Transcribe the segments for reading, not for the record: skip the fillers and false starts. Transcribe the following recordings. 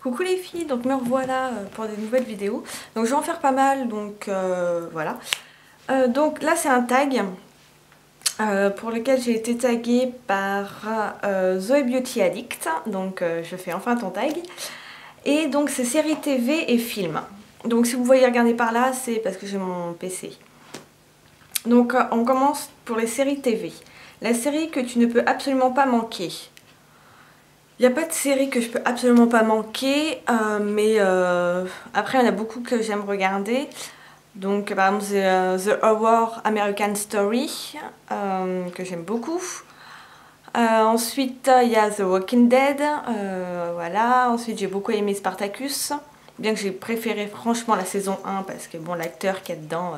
Coucou les filles, donc me revoilà pour des nouvelles vidéos. Donc je vais en faire pas mal, donc voilà. Donc là c'est un tag pour lequel j'ai été taguée par Zoé Beauty Addict. Donc je fais enfin ton tag. Et donc c'est séries TV et films. Donc si vous voyez regarder par là, c'est parce que j'ai mon PC. Donc on commence pour les séries TV. La série que tu ne peux absolument pas manquer. Il n'y a pas de série que je peux absolument pas manquer, mais après il y en a beaucoup que j'aime regarder. Donc par exemple The Horror American Story, que j'aime beaucoup. Ensuite il y a The Walking Dead, voilà. Ensuite j'ai beaucoup aimé Spartacus, bien que j'ai préféré franchement la saison 1 parce que bon, l'acteur qui est dedans,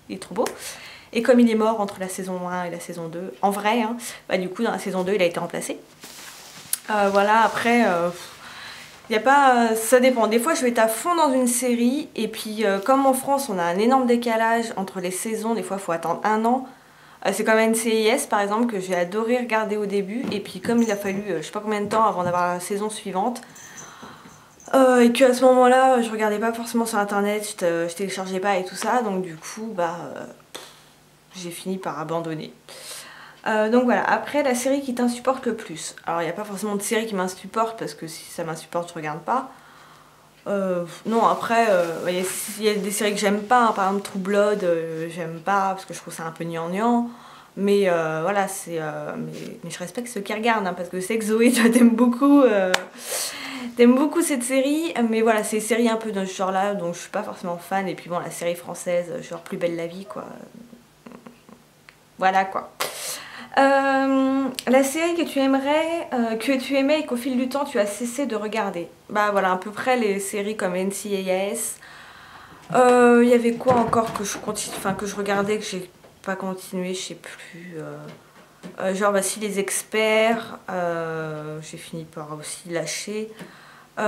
il est trop beau. Et comme il est mort entre la saison 1 et la saison 2, en vrai, hein, bah, du coup dans la saison 2 il a été remplacé. Voilà, après, y a pas, ça dépend. Des fois, je vais être à fond dans une série, et puis comme en France, on a un énorme décalage entre les saisons, des fois, il faut attendre un an. C'est comme NCIS, par exemple, que j'ai adoré regarder au début, et puis comme il a fallu, je sais pas combien de temps avant d'avoir la saison suivante, et qu'à ce moment-là, je regardais pas forcément sur Internet, je téléchargeais pas et tout ça, donc du coup, bah, j'ai fini par abandonner. Donc voilà, après la série qui t'insupporte le plus. Alors il n'y a pas forcément de série qui m'insupporte parce que si ça m'insupporte je regarde pas. Non, après il y a des séries que j'aime pas, hein. Par exemple True Blood, j'aime pas parce que je trouve ça un peu gnangnan. Mais voilà, mais je respecte ceux qui regardent, hein, parce que je sais que Zoé, toi t'aimes beaucoup cette série. Mais voilà, c'est des séries un peu dans ce genre là, donc je suis pas forcément fan. Et puis bon, la série française, genre Plus belle la vie, quoi. Voilà quoi. La série que tu aimerais, que tu aimais et qu'au fil du temps tu as cessé de regarder. Bah voilà, à peu près les séries comme NCIS. Il y avait quoi encore que je continue, enfin que je regardais que j'ai pas continué, je sais plus. Genre bah si les experts, j'ai fini par aussi lâcher.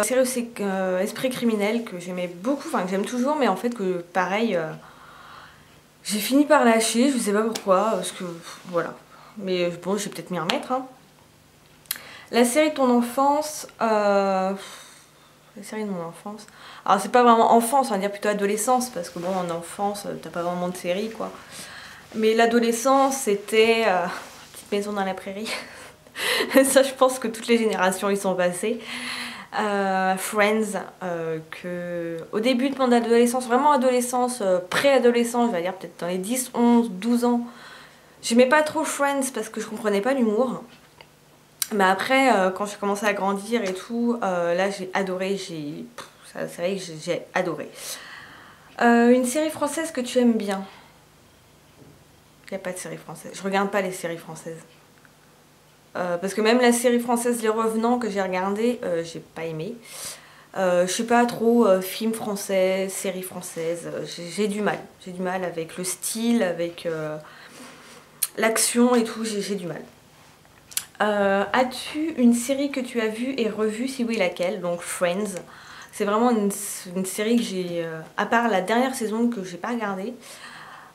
Série aussi Esprit criminel que j'aimais beaucoup, enfin que j'aime toujours, mais en fait que pareil, j'ai fini par lâcher, je sais pas pourquoi, parce que voilà. Mais bon, je vais peut-être m'y remettre. Hein. La série de ton enfance. La série de mon enfance. Alors, c'est pas vraiment enfance, on va dire plutôt adolescence, parce que bon, en enfance, t'as pas vraiment de série, quoi. Mais l'adolescence, c'était Petite maison dans la prairie. Ça, je pense que toutes les générations y sont passées. Friends, que au début de mon adolescence, vraiment adolescence, préadolescence, je vais dire peut-être dans les 10, 11, 12 ans. J'aimais pas trop Friends parce que je comprenais pas l'humour. Mais après, quand j'ai commencé à grandir et tout, là j'ai adoré, c'est vrai que j'ai adoré. Une série française que tu aimes bien? Il n'y a pas de série française. Je regarde pas les séries françaises. Parce que même la série française Les Revenants que j'ai regardé, j'ai pas aimé. Je suis pas trop film français, série française. J'ai du mal. J'ai du mal avec le style, avec l'action et tout, j'ai du mal. As-tu une série que tu as vue et revue? Si oui, laquelle? Donc Friends. C'est vraiment une série que j'ai, à part la dernière saison que j'ai pas regardée,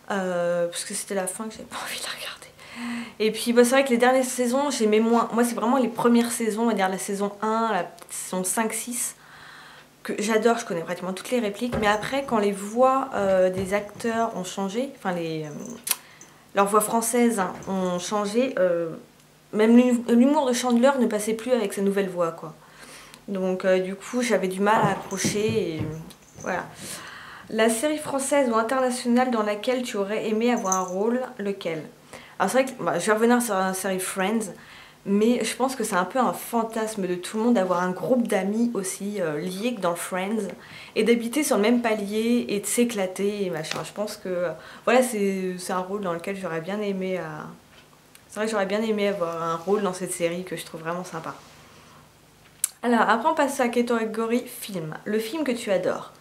parce que c'était la fin que j'avais pas envie de regarder. Et puis bah, c'est vrai que les dernières saisons, j'aimais moins. Moi, c'est vraiment les premières saisons, on va dire la saison 1, la saison 5, 6, que j'adore, je connais pratiquement toutes les répliques. Mais après, quand les voix des acteurs ont changé, enfin leurs voix françaises hein, ont changé, même l'humour de Chandler ne passait plus avec sa nouvelle voix, quoi. Donc du coup, j'avais du mal à accrocher et voilà. La série française ou internationale dans laquelle tu aurais aimé avoir un rôle, lequel? Alors c'est vrai que bah, je vais revenir sur la série Friends, mais je pense que c'est un peu un fantasme de tout le monde d'avoir un groupe d'amis aussi liés que dans Friends et d'habiter sur le même palier et de s'éclater et machin. Je pense que voilà, c'est un rôle dans lequel j'aurais bien aimé. C'est vrai que j'aurais bien aimé avoir un rôle dans cette série que je trouve vraiment sympa. Alors après on passe à la catégorie film. Le film que tu adores.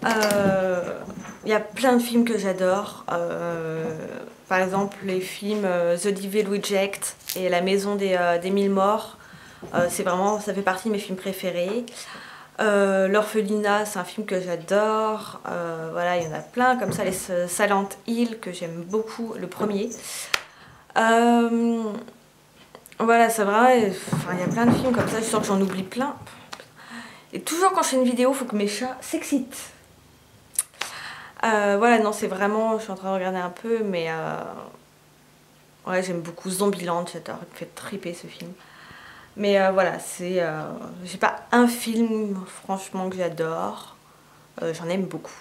Il y a plein de films que j'adore. Par exemple les films The Devil Reject et La Maison des Mille Morts. C'est vraiment, ça fait partie de mes films préférés. L'Orphelinat, c'est un film que j'adore. Voilà, il y en a plein comme ça. Les Silent Hill que j'aime beaucoup, le premier. Voilà, c'est vrai, enfin, il y a plein de films comme ça, je sens que j'en oublie plein. Et toujours quand je fais une vidéo, il faut que mes chats s'excitent. Voilà, non, c'est vraiment, je suis en train de regarder un peu, mais ouais, j'aime beaucoup Zombieland, j'adore, il me fait triper ce film. Mais voilà, c'est, j'ai pas un film, franchement, que j'adore, j'en aime beaucoup.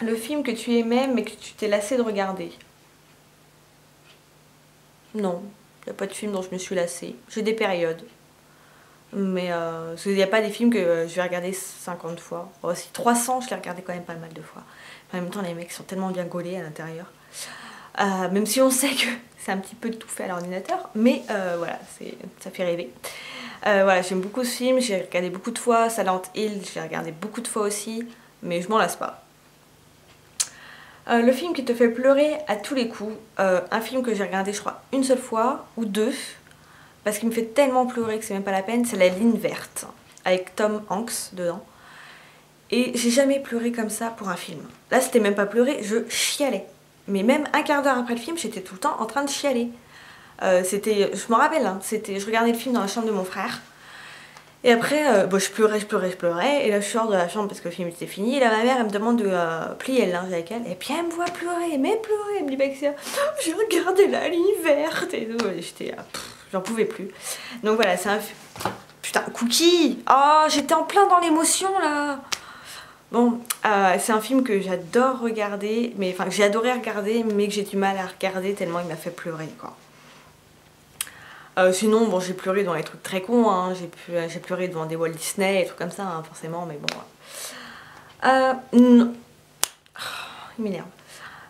Le film que tu aimais, mais que tu t'es lassé de regarder? Non, il n'y a pas de film dont je me suis lassée. J'ai des périodes. Mais il n'y a pas des films que je vais regarder 50 fois. Bon, si 300, je l'ai regardé quand même pas mal de fois. En même temps, les mecs sont tellement bien gaulés à l'intérieur. Même si on sait que c'est un petit peu tout fait à l'ordinateur. Mais voilà, ça fait rêver. Voilà, j'aime beaucoup ce film. J'ai regardé beaucoup de fois. Silent Hill, j'ai regardé beaucoup de fois aussi. Mais je m'en lasse pas. Le film qui te fait pleurer à tous les coups. Un film que j'ai regardé, je crois, une seule fois ou deux. Parce qu'il me fait tellement pleurer que c'est même pas la peine, c'est La Ligne Verte, avec Tom Hanks dedans. Et j'ai jamais pleuré comme ça pour un film. Là, c'était même pas pleurer, je chialais. Mais même un quart d'heure après le film, j'étais tout le temps en train de chialer. Je me rappelle, hein, je regardais le film dans la chambre de mon frère. Et après, bon, je pleurais. Et là, je sors de la chambre parce que le film était fini. Et là, ma mère, elle me demande de plier le linge avec elle. Et puis, elle me voit pleurer, mais pleurer. Elle me dit, Baxia, j'ai regardé La Ligne Verte. Et tout. Et j'étais, j'en pouvais plus. Donc voilà, c'est un... Putain, Cookie. Oh, j'étais en plein dans l'émotion, là. Bon, c'est un film que j'adore regarder. Enfin, que j'ai adoré regarder, mais que j'ai du mal à regarder tellement il m'a fait pleurer, quoi. Sinon, bon, j'ai pleuré dans les trucs très cons, hein. J'ai pleuré devant des Walt Disney et trucs comme ça, hein, forcément, mais bon. Non. Oh, il m'énerve.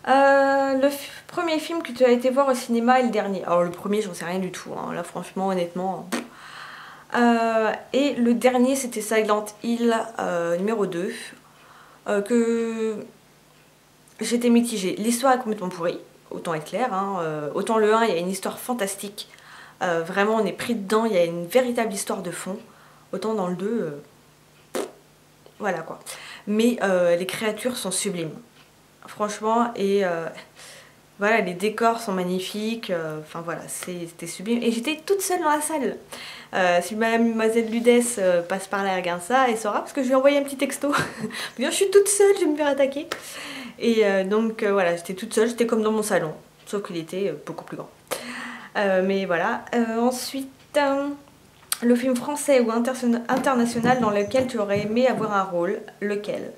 Le premier film que tu as été voir au cinéma et le dernier. Alors, le premier, j'en sais rien du tout, hein. Là, franchement, honnêtement. Et le dernier, c'était Silent Hill numéro 2, que j'étais mitigée. L'histoire est complètement pourrie, autant être clair, hein. Autant le 1, il y a une histoire fantastique. Vraiment on est pris dedans, il y a une véritable histoire de fond. Autant dans le 2, voilà quoi. Mais les créatures sont sublimes. Franchement, et voilà, les décors sont magnifiques. Enfin voilà, c'était sublime. Et j'étais toute seule dans la salle. Si mademoiselle Ludès passe par là et regarde ça, elle saura parce que je lui ai envoyé un petit texto. Je suis toute seule, je vais me faire attaquer. Et donc voilà, j'étais toute seule, j'étais comme dans mon salon. Sauf qu'il était beaucoup plus grand. Mais voilà. Ensuite, le film français ou international dans lequel tu aurais aimé avoir un rôle, lequel?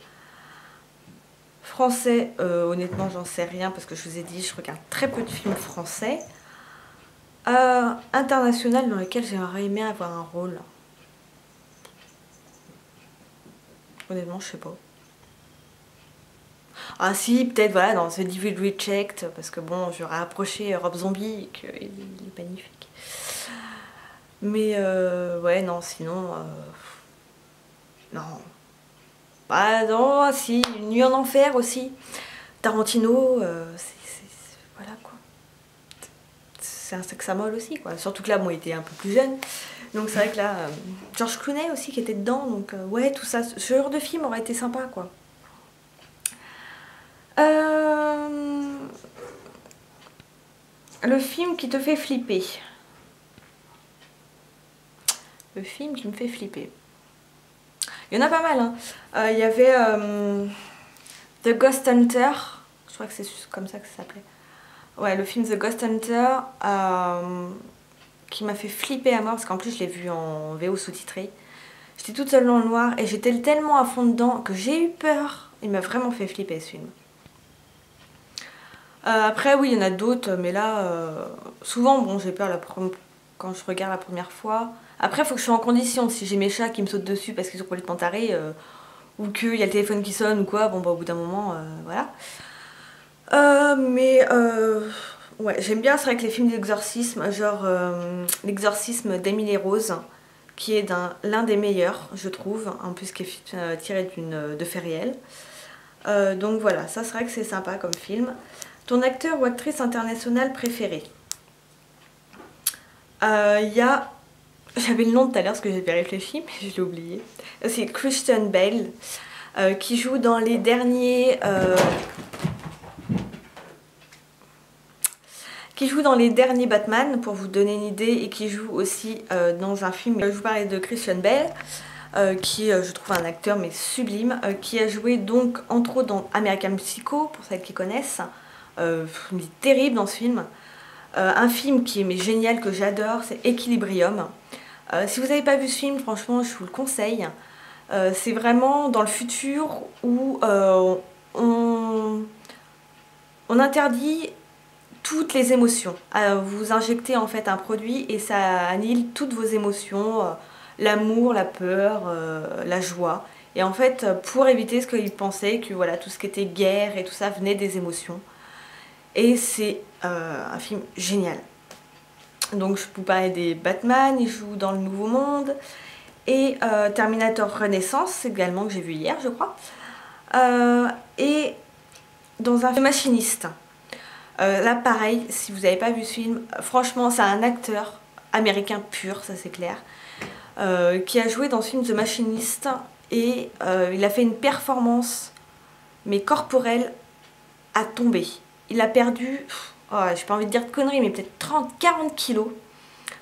Français, honnêtement, j'en sais rien parce que je vous ai dit, je regarde très peu de films français. International dans lequel j'aurais aimé avoir un rôle. Honnêtement, je sais pas. Ah si, peut-être voilà, dans The Devil Reject, parce que bon, j'aurais approché Rob Zombie et qu'il est magnifique. Mais ouais, non, sinon... non. Bah non, si, Une nuit en enfer aussi. Tarantino, voilà quoi. C'est un sexe à molle aussi quoi. Surtout que là, moi, il était un peu plus jeune. Donc c'est vrai que là, George Clooney aussi qui était dedans. Donc ouais, tout ça, ce genre de film aurait été sympa quoi. Le film qui te fait flipper. Le film qui me fait flipper. Il y en a pas mal, hein. Il y avait The Ghost Hunter. Je crois que c'est comme ça que ça s'appelait. Ouais, le film The Ghost Hunter qui m'a fait flipper à mort parce qu'en plus je l'ai vu en VO sous-titré. J'étais toute seule dans le noir et j'étais tellement à fond dedans que j'ai eu peur. Il m'a vraiment fait flipper ce film. Après oui, il y en a d'autres, mais là, souvent bon, j'ai peur quand je regarde la première fois. Après, il faut que je sois en condition. Si j'ai mes chats qui me sautent dessus parce qu'ils sont complètement tarés, ou qu'il y a le téléphone qui sonne ou quoi, bon bah au bout d'un moment, voilà. Ouais, j'aime bien, c'est vrai que les films d'exorcisme, genre l'exorcisme d'Emily Rose, qui est l'un des meilleurs, je trouve, en plus qui est tiré de faits réels. Donc voilà, ça c'est vrai que c'est sympa comme film. Ton acteur ou actrice internationale préférée? Il y a... J'avais le nom tout à l'heure parce que j'avais réfléchi, mais je l'ai oublié. C'est Christian Bale, qui joue dans les derniers... qui joue dans les derniers Batman, pour vous donner une idée, et qui joue aussi dans un film. Je vous parlais de Christian Bale, qui je trouve un acteur mais sublime, qui a joué donc entre autres dans American Psycho, pour celles qui connaissent. Il est terrible dans ce film. Un film qui est mais génial, que j'adore, c'est Equilibrium. Si vous n'avez pas vu ce film, franchement je vous le conseille. C'est vraiment dans le futur où on interdit toutes les émotions. Vous injectez en fait un produit et ça annihile toutes vos émotions, l'amour, la peur, la joie. Et en fait, pour éviter ce qu'ils pensaient, que voilà, tout ce qui était guerre et tout ça venait des émotions. Et c'est un film génial. Donc je vous parlais des Batman, il joue dans le Nouveau Monde. Et Terminator Renaissance également, que j'ai vu hier je crois. Et dans un machiniste. Là pareil, si vous n'avez pas vu ce film, franchement c'est un acteur américain pur, ça c'est clair, qui a joué dans ce film The Machinist, et il a fait une performance mais corporelle à tomber. Il a perdu, j'ai pas envie de dire de conneries, mais peut-être 30-40 kilos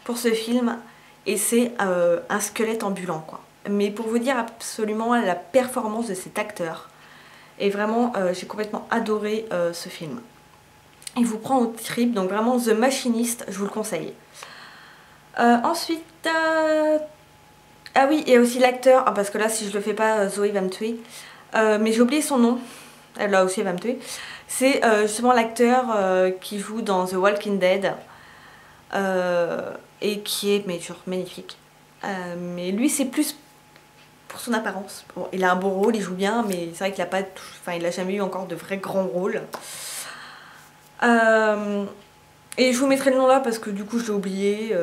pour ce film, et c'est un squelette ambulant quoi. Mais pour vous dire absolument la performance de cet acteur, et vraiment j'ai complètement adoré ce film. Il vous prend au trip, donc vraiment The Machinist, je vous le conseille. Ensuite, ah oui, il y a aussi l'acteur, parce que là si je le fais pas, Zoé va me tuer, mais j'ai oublié son nom, là aussi elle va me tuer. C'est justement l'acteur qui joue dans The Walking Dead, et qui est mais genre magnifique. Mais lui c'est plus pour son apparence. Bon, il a un beau rôle, il joue bien, mais c'est vrai qu'il a pas, il a jamais eu encore de vrais grands rôles. Et je vous mettrai le nom là parce que du coup je l'ai oublié,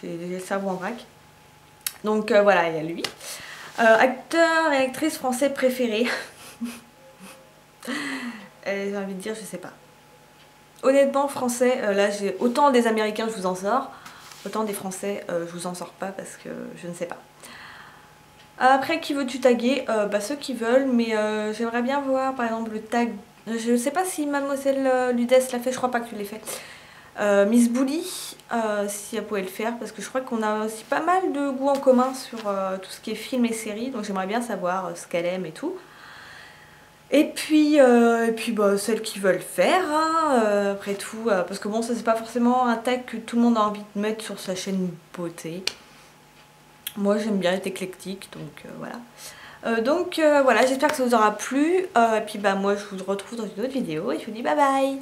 j'ai le cerveau en vrac. Donc voilà, il y a lui. Acteur et actrice français préférés. J'ai envie de dire, je sais pas. Honnêtement, français, là j'ai autant des Américains je vous en sors, autant des Français je vous en sors pas parce que je ne sais pas. Après, qui veux-tu taguer? Ceux qui veulent, mais j'aimerais bien voir par exemple le tag. Je sais pas si Mademoiselle Ludès l'a fait, je crois pas que tu l'aies fait. Miss Bully, si elle pouvait le faire, parce que je crois qu'on a aussi pas mal de goûts en commun sur tout ce qui est film et séries, donc j'aimerais bien savoir ce qu'elle aime et tout. Et puis celles qui veulent faire, hein, après tout, parce que bon, ça c'est pas forcément un tag que tout le monde a envie de mettre sur sa chaîne beauté. Moi j'aime bien être éclectique, donc voilà. Voilà, j'espère que ça vous aura plu. Et puis moi je vous retrouve dans une autre vidéo et je vous dis bye bye.